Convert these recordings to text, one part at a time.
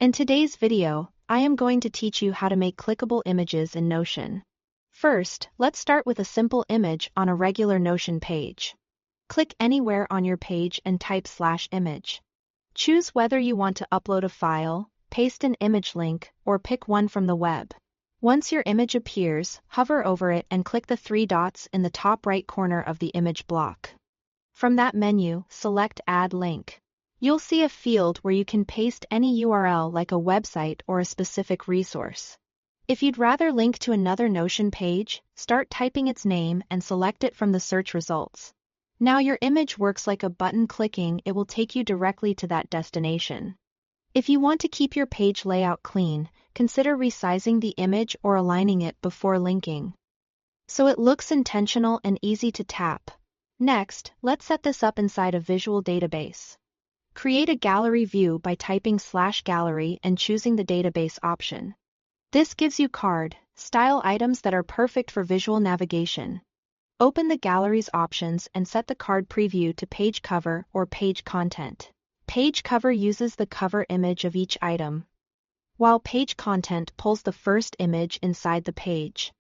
In today's video, I am going to teach you how to make clickable images in Notion. First, let's start with a simple image on a regular Notion page. Click anywhere on your page and type /image. Choose whether you want to upload a file, paste an image link, or pick one from the web. Once your image appears, hover over it and click the three dots in the top right corner of the image block. From that menu, select Add Link. You'll see a field where you can paste any URL like a website or a specific resource. If you'd rather link to another Notion page, start typing its name and select it from the search results. Now your image works like a button clicking, it will take you directly to that destination. If you want to keep your page layout clean, consider resizing the image or aligning it before linking, so it looks intentional and easy to tap. Next, let's set this up inside a visual database. Create a gallery view by typing /gallery and choosing the database option. This gives you card-style items that are perfect for visual navigation. Open the gallery's options and set the card preview to page cover or page content. Page cover uses the cover image of each item, while page content pulls the first image inside the page.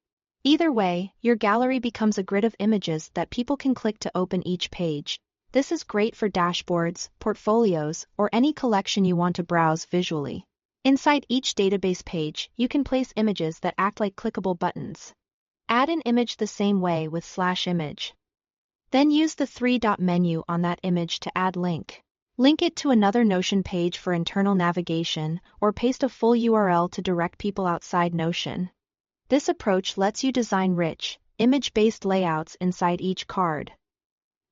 Either way, your gallery becomes a grid of images that people can click to open each page. This is great for dashboards, portfolios, or any collection you want to browse visually. Inside each database page, you can place images that act like clickable buttons. Add an image the same way with /image. Then use the three-dot menu on that image to add link. Link it to another Notion page for internal navigation, or paste a full URL to direct people outside Notion. This approach lets you design rich, image-based layouts inside each card,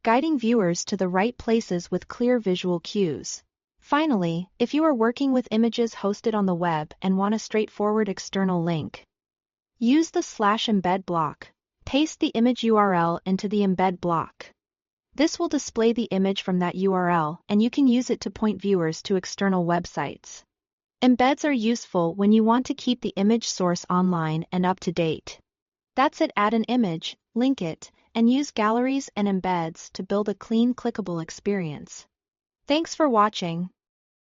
guiding viewers to the right places with clear visual cues. Finally, if you are working with images hosted on the web and want a straightforward external link, use the /embed block. Paste the image URL into the embed block. This will display the image from that URL, and you can use it to point viewers to external websites. Embeds are useful when you want to keep the image source online and up to date. That's it. Add an image, link it, and use galleries and embeds to build a clean, clickable experience. Thanks for watching.